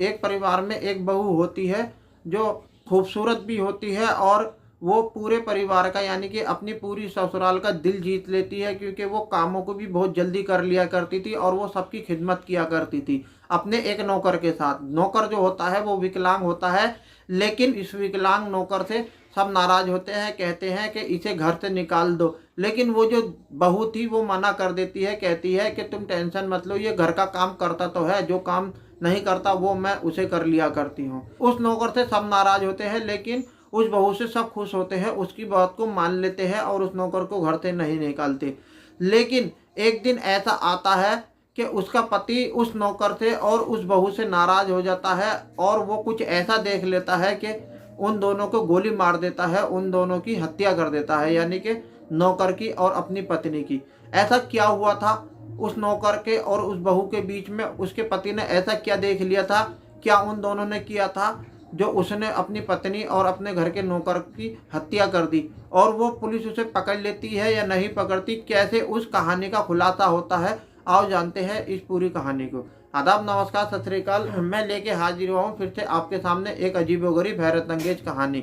एक परिवार में एक बहू होती है जो खूबसूरत भी होती है और वो पूरे परिवार का यानी कि अपनी पूरी ससुराल का दिल जीत लेती है, क्योंकि वो कामों को भी बहुत जल्दी कर लिया करती थी और वो सबकी खिदमत किया करती थी अपने एक नौकर के साथ। नौकर जो होता है वो विकलांग होता है, लेकिन इस विकलांग नौकर से सब नाराज होते हैं, कहते हैं कि इसे घर से निकाल दो। लेकिन वो जो बहू थी वो मना कर देती है, कहती है कि तुम टेंशन मत लो, ये घर का काम करता तो है, जो काम नहीं करता वो मैं उसे कर लिया करती हूँ। उस नौकर से सब नाराज होते हैं, लेकिन उस बहू से सब खुश होते हैं, उसकी बात को मान लेते हैं और उस नौकर को घर से नहीं निकालते। लेकिन एक दिन ऐसा आता है कि उसका पति उस नौकर से और उस बहू से नाराज हो जाता है और वो कुछ ऐसा देख लेता है कि उन दोनों को गोली मार देता है, उन दोनों की हत्या कर देता है, यानी कि नौकर की और अपनी पत्नी की। ऐसा क्या हुआ था उस नौकर के और उस बहू के बीच में? उसके पति ने ऐसा क्या देख लिया था? क्या उन दोनों ने किया था जो उसने अपनी पत्नी और अपने घर के नौकर की हत्या कर दी? और वो पुलिस उसे पकड़ लेती है या नहीं पकड़ती? कैसे उस कहानी का खुलासा होता है, आओ जानते हैं इस पूरी कहानी को। आदाब, नमस्कार, सत श्री अकाल। मैं लेके हाजिर हुआ हूँ फिर से आपके सामने एक अजीबोगरीब हैरत अंगेज कहानी।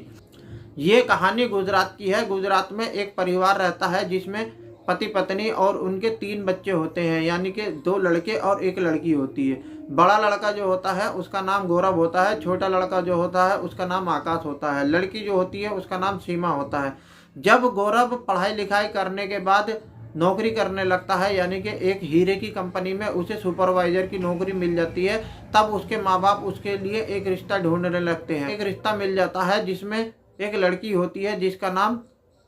ये कहानी गुजरात की है। गुजरात में एक परिवार रहता है जिसमें पति पत्नी और उनके 3 बच्चे होते हैं, यानी कि 2 लड़के और 1 लड़की होती है। बड़ा लड़का जो होता है उसका नाम गौरव होता है, छोटा लड़का जो होता है उसका नाम आकाश होता है, लड़की जो होती है उसका नाम सीमा होता है। जब गौरव पढ़ाई लिखाई करने के बाद नौकरी करने लगता है, यानी कि एक हीरे की कंपनी में उसे सुपरवाइजर की नौकरी मिल जाती है, तब उसके माँ बाप उसके लिए एक रिश्ता ढूंढने लगते हैं। एक रिश्ता मिल जाता है जिसमें एक लड़की होती है जिसका नाम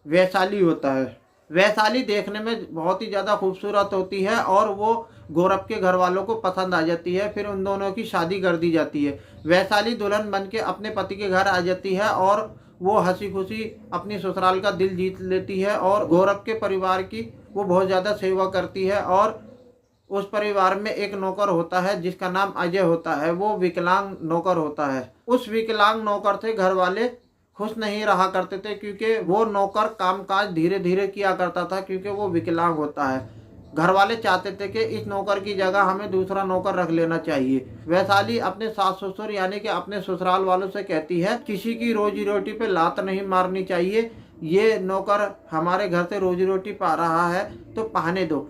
वैशाली होता है। वैशाली देखने में बहुत ही ज़्यादा खूबसूरत होती है और वो गौरव के घर वालों को पसंद आ जाती है। फिर उन दोनों की शादी कर दी जाती है। वैशाली दुल्हन बन के अपने पति के घर आ जाती है और वो हंसी खुशी अपनी ससुराल का दिल जीत लेती है और गौरव के परिवार की वो बहुत ज़्यादा सेवा करती है। और उस परिवार में एक नौकर होता है जिसका नाम अजय होता है, वो विकलांग नौकर होता है। उस विकलांग नौकर से घर वाले खुश नहीं रहा करते थे, क्योंकि वो नौकर कामकाज धीरे धीरे किया करता था, क्योंकि वो विकलांग होता है। घर वाले चाहते थे कि इस नौकर की जगह हमें दूसरा नौकर रख लेना चाहिए। वैशाली अपने सास ससुर यानी कि अपने ससुराल वालों से कहती है, किसी की रोजी रोटी पे लात नहीं मारनी चाहिए, ये नौकर हमारे घर से रोजी रोटी पा रहा है तो पाने दो,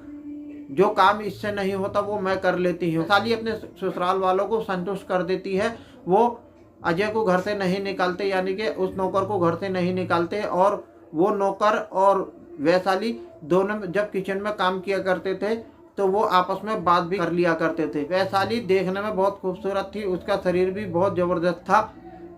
जो काम इससे नहीं होता वो मैं कर लेती हूँ। वैशाली अपने ससुराल वालों को संतुष्ट कर देती है। वो अजय को घर से नहीं निकालते, यानी कि उस नौकर को घर से नहीं निकालते, और वो नौकर और वैशाली दोनों जब किचन में काम किया करते थे तो वो आपस में बात भी कर लिया करते थे। वैशाली देखने में बहुत खूबसूरत थी, उसका शरीर भी बहुत ज़बरदस्त था,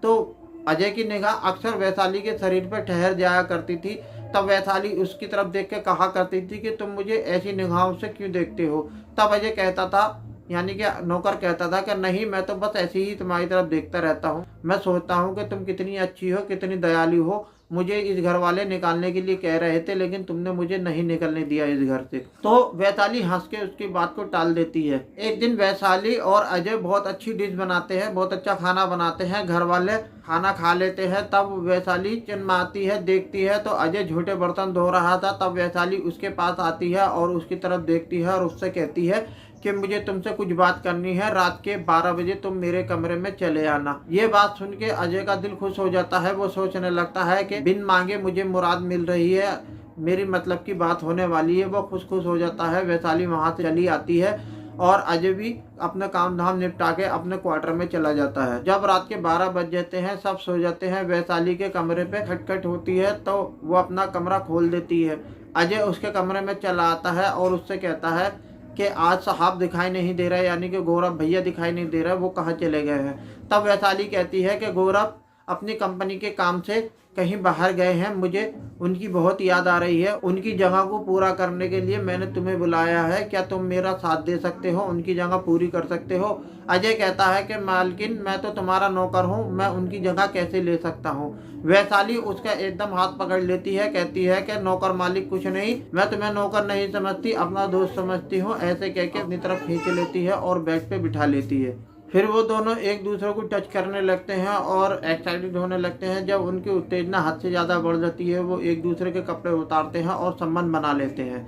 तो अजय की निगाह अक्सर वैशाली के शरीर पर ठहर जाया करती थी। तब वैशाली उसकी तरफ देख के कहा करती थी कि तुम मुझे ऐसी निगाहों से क्यों देखते हो? तब अजय कहता था, यानी कि नौकर कहता था कि नहीं, मैं तो बस ऐसे ही तुम्हारी तरफ देखता रहता हूँ, मैं सोचता हूँ कि तुम कितनी अच्छी हो, कितनी दयालु हो। मुझे इस घर वाले निकालने के लिए कह रहे थे, लेकिन तुमने मुझे नहीं निकलने दिया इस घर से। तो वैशाली हंस के उसकी बात को टाल देती है। एक दिन वैशाली और अजय बहुत अच्छी डिश बनाते हैं, बहुत अच्छा खाना बनाते हैं। घर वाले खाना खा लेते हैं, तब वैशाली चिन्माती है, देखती है तो अजय झूठे बर्तन धो रहा था। तब वैशाली उसके पास आती है और उसकी तरफ देखती है और उससे कहती है कि मुझे तुमसे कुछ बात करनी है, रात के 12 बजे तुम मेरे कमरे में चले आना। ये बात सुन के अजय का दिल खुश हो जाता है। वो सोचने लगता है कि बिन मांगे मुझे मुराद मिल रही है, मेरी मतलब की बात होने वाली है। वो खुश हो जाता है। वैशाली वहाँ से चली आती है और अजय भी अपना काम धाम निपटा के अपने क्वार्टर में चला जाता है। जब रात के 12 बज जाते हैं, सब सो जाते हैं, वैशाली के कमरे पे खटखट होती है तो वो अपना कमरा खोल देती है। अजय उसके कमरे में चला आता है और उससे कहता है कि आज साहब दिखाई नहीं दे रहे, यानी कि गौरव भैया दिखाई नहीं दे रहे, वो कहाँ चले गए हैं? तब वैशाली कहती है कि गौरव अपनी कंपनी के काम से कहीं बाहर गए हैं, मुझे उनकी बहुत याद आ रही है, उनकी जगह को पूरा करने के लिए मैंने तुम्हें बुलाया है, क्या तुम मेरा साथ दे सकते हो, उनकी जगह पूरी कर सकते हो? अजय कहता है कि मालकिन, मैं तो तुम्हारा नौकर हूँ, मैं उनकी जगह कैसे ले सकता हूँ? वैशाली उसका एकदम हाथ पकड़ लेती है, कहती है कि नौकर मालिक कुछ नहीं, मैं तुम्हें नौकर नहीं समझती, अपना दोस्त समझती हूँ। ऐसे कह के अपनी तरफ खींच लेती है और बेड पे बिठा लेती है। फिर वो दोनों एक दूसरे को टच करने लगते हैं और एक्साइटेड होने लगते हैं। जब उनकी उत्तेजना हद से ज़्यादा बढ़ जाती है, वो एक दूसरे के कपड़े उतारते हैं और संबंध बना लेते हैं।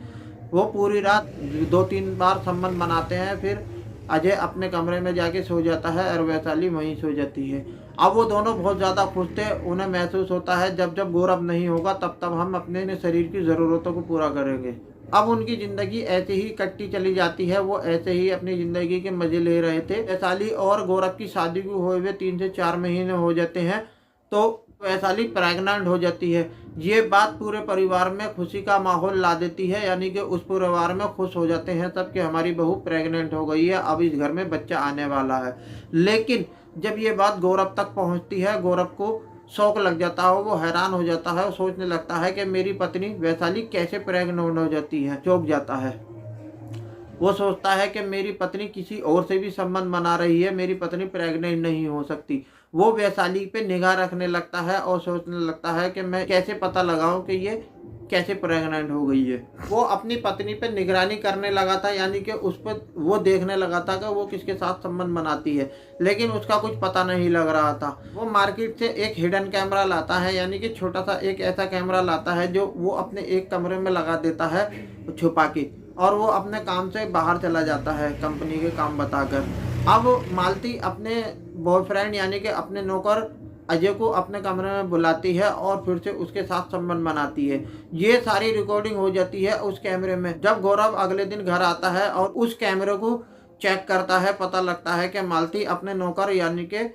वो पूरी रात 2-3 बार संबंध बनाते हैं, फिर अजय अपने कमरे में जाके सो जाता है और वैशाली वहीं सो जाती है। अब वो दोनों बहुत ज़्यादा खुश थे। उन्हें महसूस होता है जब जब गौरव नहीं होगा तब तब हम अपने शरीर की ज़रूरतों को पूरा करेंगे। अब उनकी ज़िंदगी ऐसे ही कटती चली जाती है। वो ऐसे ही अपनी ज़िंदगी के मज़े ले रहे थे। वैशाली और गौरव की शादी को हुए हुए 3 से 4 महीने हो जाते हैं तो वैशाली प्रेग्नेंट हो जाती है। ये बात पूरे परिवार में खुशी का माहौल ला देती है, यानी कि उस परिवार में खुश हो जाते हैं सब कि हमारी बहू प्रेग्नेंट हो गई है, अब इस घर में बच्चा आने वाला है। लेकिन जब ये बात गौरव तक पहुंचती है, गौरव को शौक लग जाता है, वो हैरान हो जाता है, वो सोचने लगता है कि मेरी पत्नी वैशाली कैसे प्रेग्नेंट हो जाती है। चौंक जाता है। वो सोचता है कि मेरी पत्नी किसी और से भी संबंध बना रही है, मेरी पत्नी प्रेग्नेंट नहीं हो सकती। वो वैशाली पे निगाह रखने लगता है और सोचने लगता है कि मैं कैसे पता लगाऊं कि ये कैसे प्रेग्नेंट हो गई है। वो अपनी पत्नी पे निगरानी करने लगा था, यानी कि उस पर वो देखने लगा था कि वो किसके साथ संबंध बनाती है, लेकिन उसका कुछ पता नहीं लग रहा था। वो मार्केट से एक हिडन कैमरा लाता है, यानी कि छोटा सा एक ऐसा कैमरा लाता है जो वो अपने एक कमरे में लगा देता है छुपा के, और वो अपने काम से बाहर चला जाता है कंपनी के काम बताकर। अब मालती अपने बॉयफ्रेंड यानी कि अपने नौकर अजय को अपने कमरे में बुलाती है और फिर से उसके साथ संबंध बनाती है। ये सारी रिकॉर्डिंग हो जाती है उस कैमरे में। जब गौरव अगले दिन घर आता है और उस कैमरे को चेक करता है, पता लगता है कि मालती अपने नौकर यानी कि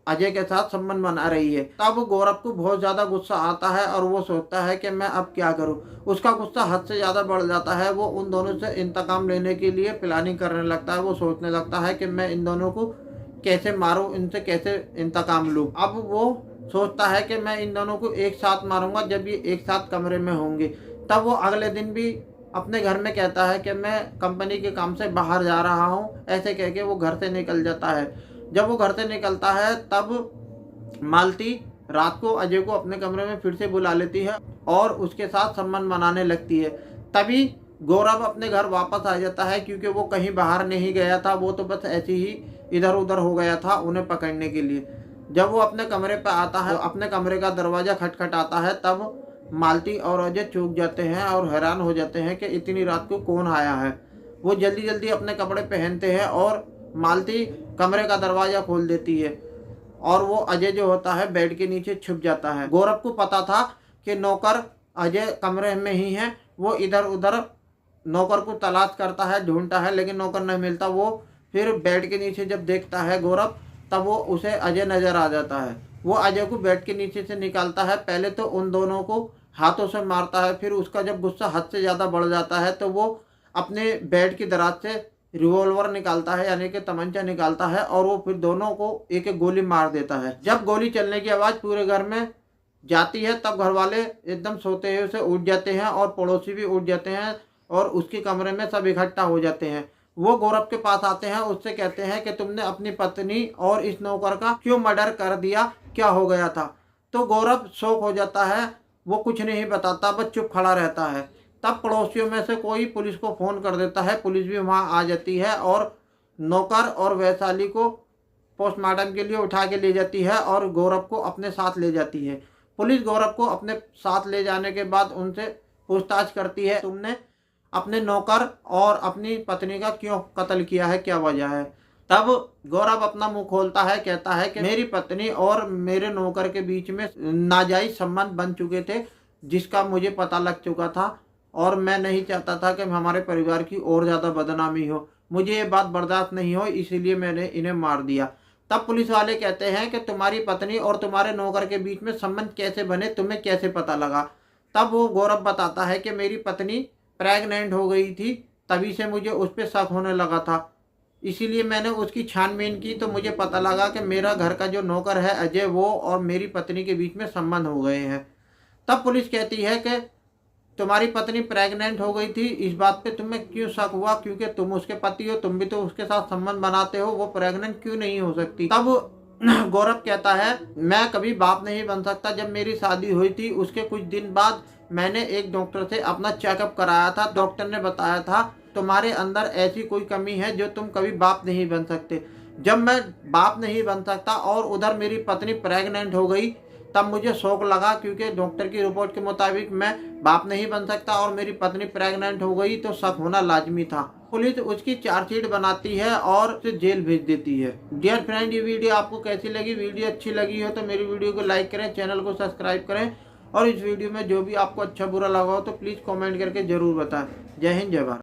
अजय के साथ संबंध बना रही है। तब गौरव को बहुत ज़्यादा गुस्सा आता है और वो सोचता है कि मैं अब क्या करूं। उसका गुस्सा हद से ज़्यादा बढ़ जाता है। वो उन दोनों से इंतकाम लेने के लिए प्लानिंग करने लगता है। वो सोचने लगता है कि मैं इन दोनों को कैसे मारूं, इनसे कैसे इंतकाम लूं। अब वो सोचता है कि मैं इन दोनों को एक साथ मारूंगा जब ये एक साथ कमरे में होंगे। तब वो अगले दिन भी अपने घर में कहता है कि मैं कंपनी के काम से बाहर जा रहा हूँ। ऐसे कह के वो घर से निकल जाता है। जब वो घर से निकलता है तब मालती रात को अजय को अपने कमरे में फिर से बुला लेती है और उसके साथ संबंध बनाने लगती है। तभी गौरव अपने घर वापस आ जाता है, क्योंकि वो कहीं बाहर नहीं गया था, वो तो बस ऐसे ही इधर उधर हो गया था उन्हें पकड़ने के लिए। जब वो अपने कमरे पर आता है, अपने कमरे का दरवाज़ा खटखटाता है, तब मालती और अजय चूक जाते हैं और हैरान हो जाते हैं कि इतनी रात को कौन आया है। वो जल्दी जल्दी अपने कपड़े पहनते हैं और मालती कमरे का दरवाज़ा खोल देती है और वो अजय जो होता है बेड के नीचे छुप जाता है। गौरव को पता था कि नौकर अजय कमरे में ही है। वो इधर उधर नौकर को तलाश करता है, ढूंढता है, लेकिन नौकर नहीं मिलता। वो फिर बेड के नीचे जब देखता है गौरव, तब वो उसे अजय नज़र आ जाता है। वो अजय को बेड के नीचे से निकालता है। पहले तो उन दोनों को हाथों से मारता है, फिर उसका जब गुस्सा हद से ज़्यादा बढ़ जाता है तो वो अपने बेड की दराज से रिवॉल्वर निकालता है, यानी कि तमंचा निकालता है, और वो फिर दोनों को एक एक गोली मार देता है। जब गोली चलने की आवाज़ पूरे घर में जाती है तब घर वाले एकदम सोते हुए से उठ जाते हैं और पड़ोसी भी उठ जाते हैं और उसके कमरे में सब इकट्ठा हो जाते हैं। वो गौरव के पास आते हैं, उससे कहते हैं कि तुमने अपनी पत्नी और इस नौकर का क्यों मर्डर कर दिया, क्या हो गया था। तो गौरव शौक हो जाता है, वो कुछ नहीं बताता, बस चुप खड़ा रहता है। तब पड़ोसियों में से कोई पुलिस को फ़ोन कर देता है। पुलिस भी वहाँ आ जाती है और नौकर और वैशाली को पोस्टमार्टम के लिए उठा के ले जाती है और गौरव को अपने साथ ले जाती है। पुलिस गौरव को अपने साथ ले जाने के बाद उनसे पूछताछ करती है, तुमने अपने नौकर और अपनी पत्नी का क्यों कत्ल किया है, क्या वजह है। तब गौरव अपना मुंह खोलता है, कहता है कि मेरी पत्नी और मेरे नौकर के बीच में नाजायज़ संबंध बन चुके थे, जिसका मुझे पता लग चुका था और मैं नहीं चाहता था कि हमारे परिवार की और ज़्यादा बदनामी हो। मुझे ये बात बर्दाश्त नहीं हो, इसीलिए मैंने इन्हें मार दिया। तब पुलिस वाले कहते हैं कि तुम्हारी पत्नी और तुम्हारे नौकर के बीच में संबंध कैसे बने, तुम्हें कैसे पता लगा। तब वो गौरव बताता है कि मेरी पत्नी प्रेग्नेंट हो गई थी, तभी से मुझे उस पर शक होने लगा था, इसीलिए मैंने उसकी छानबीन की तो मुझे पता लगा कि मेरा घर का जो नौकर है अजय, वो और मेरी पत्नी के बीच में संबंध हो गए हैं। तब पुलिस कहती है कि तुम्हारी पत्नी प्रेग्नेंट हो गई थी, इस बात पे तुम्हें क्यों शक हुआ, क्योंकि तुम उसके पति हो, तुम भी तो उसके साथ संबंध बनाते हो, वो प्रेग्नेंट क्यों नहीं हो सकती। तब गौरव कहता है मैं कभी बाप नहीं बन सकता। जब मेरी शादी हुई थी उसके कुछ दिन बाद मैंने एक डॉक्टर से अपना चेकअप कराया था। डॉक्टर ने बताया था तुम्हारे अंदर ऐसी कोई कमी है जो तुम कभी बाप नहीं बन सकते। जब मैं बाप नहीं बन सकता और उधर मेरी पत्नी प्रेग्नेंट हो गई, तब मुझे शौक लगा, क्योंकि डॉक्टर की रिपोर्ट के मुताबिक मैं बाप नहीं बन सकता और मेरी पत्नी प्रेग्नेंट हो गई तो शक होना लाजमी था। पुलिस उसकी चार्जशीट बनाती है और उसे जेल भेज देती है। डियर फ्रेंड, ये वीडियो आपको कैसी लगी? वीडियो अच्छी लगी हो तो मेरी वीडियो को लाइक करें, चैनल को सब्सक्राइब करें और इस वीडियो में जो भी आपको अच्छा बुरा लगा हो तो प्लीज़ कमेंट करके ज़रूर बताएं। जय हिंद, जय भारत।